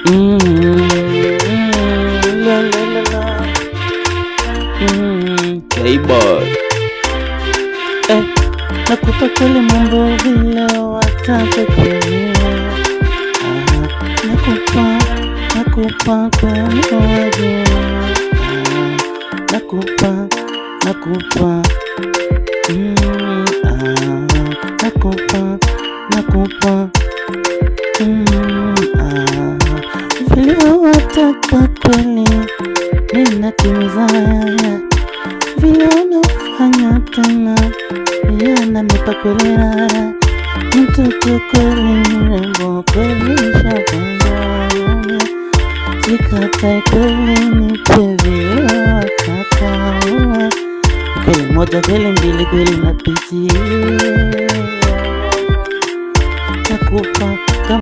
La la la la. K-Boy. Nakupa kweli mambo vile wataka kuelewa. Nakupa kweli wajua. Nakupa nakupa vile wataka kweli, ninatimiza vile unafanya tena, yananipa kweli raha. Mtoto kweli mrembo kweli shapenda, sikatai kweli nipe vile wataka. Kweli moja kweli mbili kweli napitia